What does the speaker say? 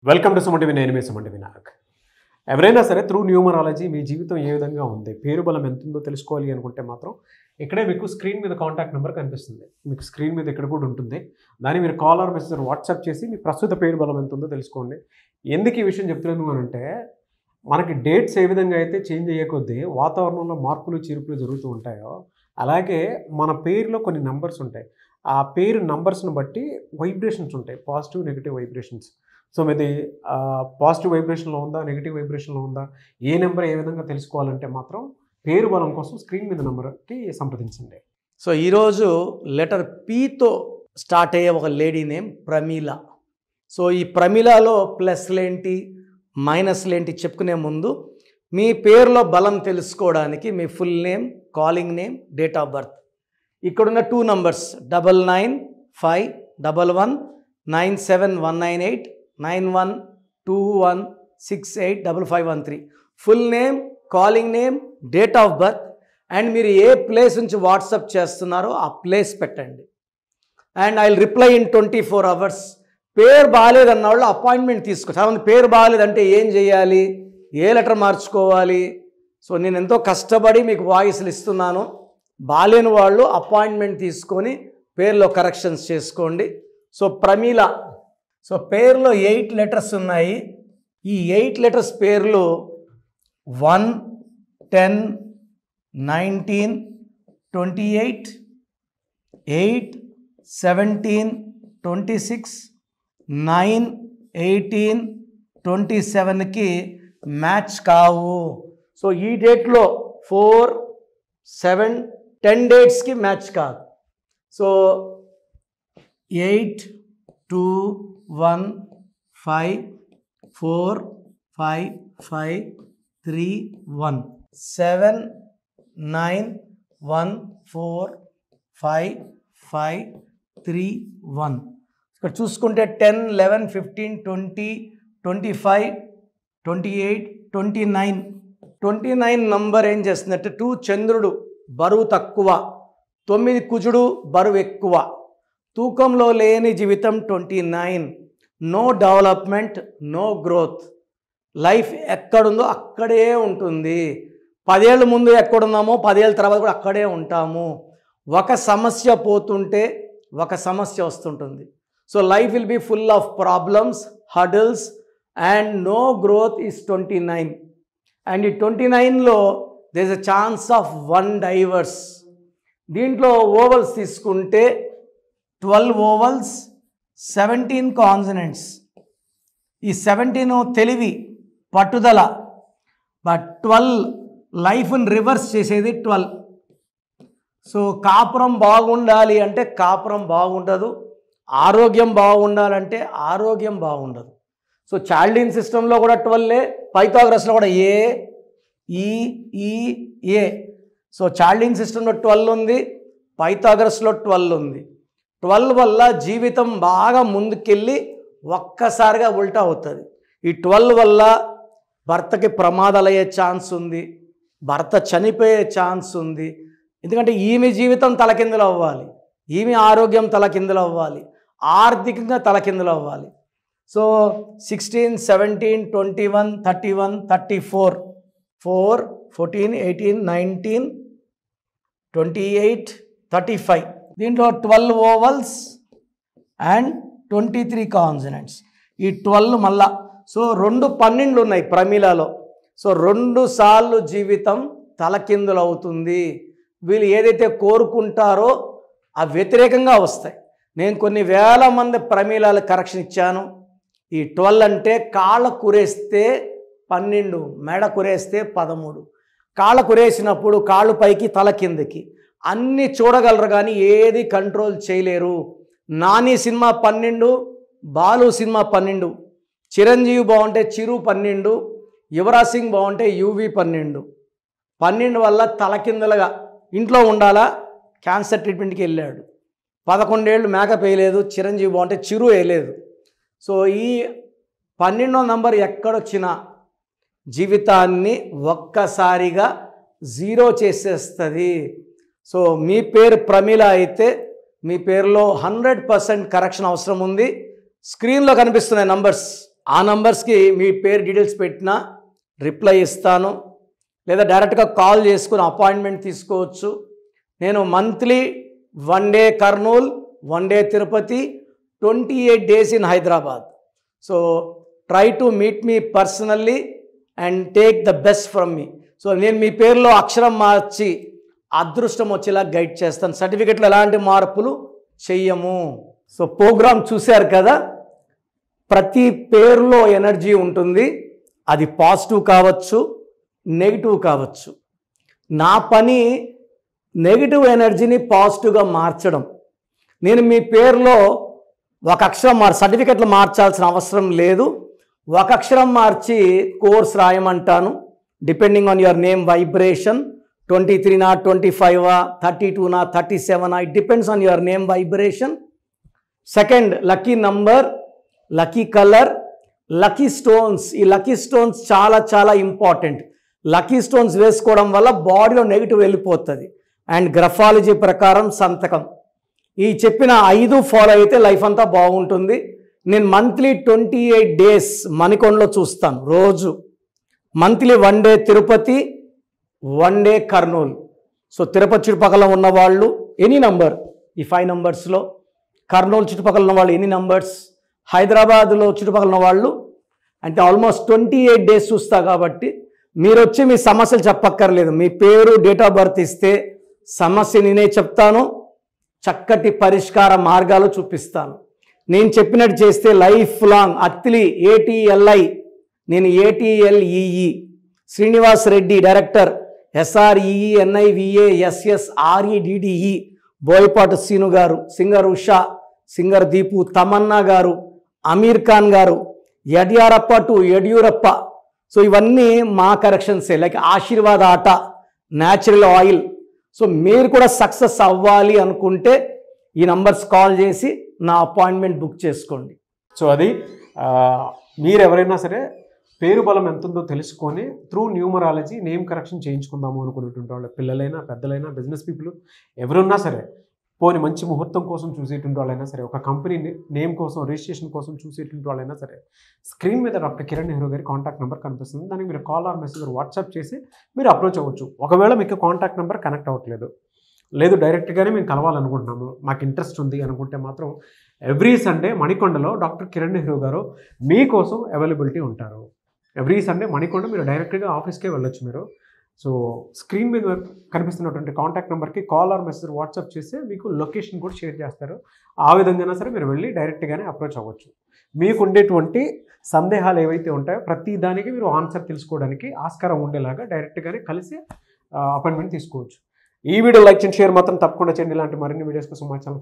Welcome to Suman TV. నేను మీ Suman TV Naik. ఎవరైనా సరే త్రూ న్యూమరాలజీ మీ జీవితం ఏ విధంగా ఉంది, పేరు బలం ఎంత ఉందో తెలుసుకోవాలి అనుకుంటే మాత్రం ఇక్కడే మీకు స్క్రీన్ మీద కాంటాక్ట్ నెంబర్ కనిపిస్తుంది. మీకు స్క్రీన్ మీద ఇక్కడ కూడా ఉంటుంది. దాన్ని మీరు కాల్ ఆర్ మెసేజ్ వాట్సాప్ చేసి మీ ప్రస్తుత పేరు బలం ఎంత ఉందో తెలుసుకోండి. ఎందుకు ఈ విషయం చెప్తున్నాను అంటే మనకి డేట్స్ ఏ విధంగా అయితే చేంజ్ అయ్యే కొద్దీ వాతావరణంలో మార్పులు చీర్పులు జరుగుతూ ఉంటాయో అలాగే మన పేరులో కొన్ని నంబర్స్ ఉంటాయి. ఆ పేరు నంబర్స్ని బట్టి వైబ్రేషన్స్ ఉంటాయి, పాజిటివ్ నెగిటివ్ వైబ్రేషన్స్. సో మీది పాజిటివ్ వైబ్రేషన్లో ఉందా, నెగిటివ్ వైబ్రేషన్లో ఉందా, ఏ నెంబర్ ఏ విధంగా తెలుసుకోవాలంటే మాత్రం పేరు బలం కోసం స్క్రీన్ మీద నెంబర్కి సంప్రదించండి. సో ఈరోజు లెటర్ పీతో స్టార్ట్ అయ్యే ఒక లేడీ నేమ్ ప్రమీల. సో ఈ ప్రమీలలో ప్లస్లేంటి మైనస్లేంటి చెప్పుకునే ముందు మీ పేరులో బలం తెలుసుకోవడానికి మీ full name, calling name, date of birth, ఇక్కడున్న 2 numbers 995111971989 9121685513 full name, calling name, date of birth and మీరు ఏ ప్లేస్ నుంచి వాట్సాప్ చేస్తున్నారో ఆ ప్లేస్ పెట్టండి. And I will reply in 24 hours. పేరు బాగాలేదన్న వాళ్ళు అపాయింట్మెంట్ తీసుకో. చాలామంది పేరు బాగాలేదంటే ఏం చేయాలి, ఏ లెటర్ మార్చుకోవాలి. సో నేను ఎంతో కష్టపడి మీకు వాయిస్లు ఇస్తున్నాను. బాగాలేని వాళ్ళు అపాయింట్మెంట్ తీసుకొని పేరులో కరెక్షన్స్ చేసుకోండి. సో ప్రమీల, సో పేరులో 8 లెటర్స్ ఉన్నాయి. ఈ 8 లెటర్స్ పేర్లు 1, 10, 19, 28, 8, 17, 26, 9, 18, 27కి మ్యాచ్ కావు. సో ఈ డేట్లో 4, 7, 10 డేట్స్కి మ్యాచ్ కాదు. సో 8, 2, 1, 5, 4, 5, 5, 3, 1, 7, 9, 1, 4, 5, 5, 3, 1. ఇక్కడ చూసుకుంటే 10, 11, 15, 20, 25, 28, 29 నంబర్ ఏం చేస్తుందంటే 2 చంద్రుడు బరువు తక్కువ, 9 కుజుడు బరువు ఎక్కువ, తూకంలో లేని జీవితం 29, no development, no growth. Life ఎక్కడుందో అక్కడే ఉంటుంది. 10 ఏళ్ళ ముందు ఎక్కడున్నామో 10 ఏళ్ళ తర్వాత కూడా అక్కడే ఉంటాము. ఒక సమస్య పోతుంటే ఒక సమస్య వస్తుంటుంది. So life will be full of problems, hurdles and no growth is 29. And ఈ 29లో there is a chance of 1 divorce. దీంట్లో ఓవల్స్ తీసుకుంటే 12 ఓవల్స్, 17 కాన్సనెంట్స్. ఈ 17 తెలివి, పట్టుదల, బట్ 12 లైఫ్ని రివర్స్ చేసేది 12. సో కాపురం బాగుండాలి అంటే కాపురం బాగుండదు, ఆరోగ్యం బాగుండాలంటే ఆరోగ్యం బాగుండదు. సో చాల్డిన్ సిస్టంలో కూడా 12, పైథాగరస్లో కూడా ఏ, ఏ. సో చాల్డిన్ సిస్టంలో 12 ఉంది, పైథాగరస్లో 12 ఉంది. 12 వల్ల జీవితం బాగా ముందుకెళ్ళి ఒక్కసారిగా ఉల్టా అవుతుంది. ఈ 12 వల్ల భర్తకి ప్రమాదాలు అయ్యే ఛాన్స్ ఉంది, భర్త చనిపోయే ఛాన్స్ ఉంది. ఎందుకంటే ఈమె జీవితం తలకిందులు అవ్వాలి, ఈమె ఆరోగ్యం తలకిందులు అవ్వాలి, ఆర్థికంగా తలకిందులు అవ్వాలి. సో 16, 17, 21, 31, 34, 4, 14, 18, 19, 28, 35. దీంట్లో 12 ఓవల్స్ అండ్ 23 కాన్సనెంట్స్. ఈ 12 మళ్ళా సో 2 12 ఉన్నాయి ప్రమీలలో. సో 2 సార్లు జీవితం తలకిందులు అవుతుంది. వీళ్ళు ఏదైతే కోరుకుంటారో ఆ వ్యతిరేకంగా వస్తాయి. నేను కొన్ని వేల మంది ప్రమీలాలు కరెక్షన్ ఇచ్చాను. ఈ 12 అంటే కాళ్ళ కురేస్తే 12, మెడ కురేస్తే 13. కాళ్ళ కురేసినప్పుడు కాళ్ళు పైకి తల కిందకి అన్నీ చూడగలరు కానీ ఏది కంట్రోల్ చేయలేరు. నాని సినిమా 12, బాలు సినిమా 12, చిరంజీవి బాగుంటే చిరు 12, యువరాజ్ సింగ్ బాగుంటే యువి 12. 12 వల్ల తలకిందులుగా ఇంట్లో ఉండాలా, క్యాన్సర్ ట్రీట్మెంట్కి వెళ్ళాడు. 11 ఏళ్ళు మేకప్ వేయలేదు, చిరంజీవి బాగుంటే చిరు వేయలేదు. సో ఈ 12వ నంబర్ ఎక్కడొచ్చినా జీవితాన్ని ఒక్కసారిగా 0 చేసేస్తుంది. సో మీ పేరు ప్రమీల అయితే మీ పేరులో 100% కరెక్షన్ అవసరం ఉంది. స్క్రీన్లో కనిపిస్తున్నాయి నంబర్స్, ఆ నంబర్స్కి మీ పేరు డీటెయిల్స్ పెట్టినా రిప్లై ఇస్తాను, లేదా డైరెక్ట్గా కాల్ చేసుకుని అపాయింట్మెంట్ తీసుకోవచ్చు. నేను monthly 1 day Kurnool, 1 day Tirupati, 28 days in Hyderabad. So try to meet me personally and take the best from me. So నేను మీ పేరులో అక్షరం మార్చి అదృష్టం వచ్చేలా గైడ్ చేస్తాను. సర్టిఫికెట్లో ఎలాంటి మార్పులు చెయ్యము. సో ప్రోగ్రామ్ చూశారు కదా, ప్రతి పేరులో ఎనర్జీ ఉంటుంది. అది పాజిటివ్ కావచ్చు, నెగిటివ్ కావచ్చు. నా పని నెగిటివ్ ఎనర్జీని పాజిటివ్గా మార్చడం. నేను మీ పేరులో ఒక అక్షరం సర్టిఫికెట్లు మార్చాల్సిన అవసరం లేదు. ఒక అక్షరం మార్చి కోర్స్ రాయమంటాను. Depending on your name vibration, 23 25 32 37 it depends on your name vibration. Second, lucky number, lucky colour, lucky stones. ఈ లక్కీ స్టోన్స్ చాలా చాలా ఇంపార్టెంట్. లక్కీ స్టోన్స్ వేసుకోవడం వల్ల బాడీలో నెగిటివ్ వెళ్ళిపోతుంది. అండ్ గ్రఫాలజీ ప్రకారం సంతకం. ఈ చెప్పిన 5 ఫాలో అయితే లైఫ్ అంతా బాగుంటుంది. నేను మంత్లీ 28 days మణికొండలో చూస్తాను రోజు. Monthly 1 day Tirupati, 1 day Kurnool. So Tirupati చుట్టుపక్కల ఉన్నవాళ్ళు ఎనీ నంబర్, ఈ 5 numbers-లో, కర్నూలు చుట్టుపక్కల ఉన్న వాళ్ళు ఎనీ నంబర్స్, హైదరాబాద్లో చుట్టుపక్కల ఉన్న వాళ్ళు అంటే ఆల్మోస్ట్ 28 days చూస్తా. కాబట్టి మీరు వచ్చి మీ సమస్యలు చెప్పక్కర్లేదు. మీ పేరు, డేట్ ఆఫ్ బర్త్ ఇస్తే సమస్య నేనే చెప్తాను, చక్కటి పరిష్కార మార్గాలు చూపిస్తాను. నేను చెప్పినట్టు చేస్తే లైఫ్ లాంగ్. అత్తిలి ATLI, నేను ATLEE, Srinivas Reddy director, SREENIVASSREDDE, Boyapati Seenu గారు, సింగర్ ఉషా, సింగర్ దీపు, తమన్నా గారు, అమీర్ ఖాన్ గారు, యడ్యారప్ప టు యడ్యూరప్ప. సో ఇవన్నీ మా కరెక్షన్సే. లైక్ ఆశీర్వాద్ ఆట, న్యాచురల్ ఆయిల్. సో మీరు కూడా సక్సెస్ అవ్వాలి అనుకుంటే ఈ నంబర్స్ కాల్ చేసి నా అపాయింట్మెంట్ బుక్ చేసుకోండి. సో అది మీరు ఎవరైనా సరే పేరు బలం ఎంత ఉందో తెలుసుకొని త్రూ న్యూమరాలజీ నేమ్ కరెక్షన్ చేయించుకుందాము అనుకునేటువంటి వాళ్ళు, పిల్లలైనా పెద్దలైనా బిజినెస్ పీపుల్ ఎవరున్నా సరే, పోని మంచి ముహూర్తం కోసం చూసేటువంటి వాళ్ళైనా సరే, ఒక కంపెనీ నేమ్ కోసం రిజిస్ట్రేషన్ కోసం చూసేటువంటి వాళ్ళైనా సరే, స్క్రీన్ మీద డాక్టర్ కిరణ్ నెహ్రూ గారి కాంటాక్ట్ నెంబర్ కనిపిస్తుంది. దానికి మీరు కాల్ ఆర్ మెసేజ్ వాట్సాప్ చేసి మీరు అప్రోచ్ అవ్వచ్చు. ఒకవేళ మీకు కాంటాక్ట్ నెంబర్ కనెక్ట్ అవ్వట్లేదు, లేదు డైరెక్ట్గానే మేము కలవాలనుకుంటున్నాము, మాకు ఇంట్రెస్ట్ ఉంది అనుకుంటే మాత్రం ఎవ్రీ సండే మణికొండలో డాక్టర్ కిరణ్ నెహ్రూ గారు మీకోసం అవైలబిలిటీ ఉంటారు. ఎవ్రీ సండే మణికొండ మీరు డైరెక్ట్గా ఆఫీస్కే వెళ్ళొచ్చు మీరు. సో స్క్రీన్ మీద కనిపిస్తున్నటువంటి కాంటాక్ట్ నెంబర్కి కాల్ ఆర్ మెసేజ్ వాట్సాప్ చేస్తే మీకు లొకేషన్ కూడా షేర్ చేస్తారు. ఆ విధంగా సరే మీరు వెళ్ళి డైరెక్ట్గానే అప్రోచ్ అవ్వచ్చు. మీకు ఉండేటువంటి సందేహాలు ఏవైతే ఉంటాయో ప్రతి దానికి మీరు ఆన్సర్ తెలుసుకోవడానికి ఆస్కారం ఉండేలాగా డైరెక్ట్గానే కలిసి అపాయింట్మెంట్ తీసుకోవచ్చు. ఈ వీడియో లైక్ చేయండి, షేర్ మాత్రం తప్పకుండా చేయండి. ఇలాంటి మరిన్ని వీడియోస్ కోసం మా ఛానల్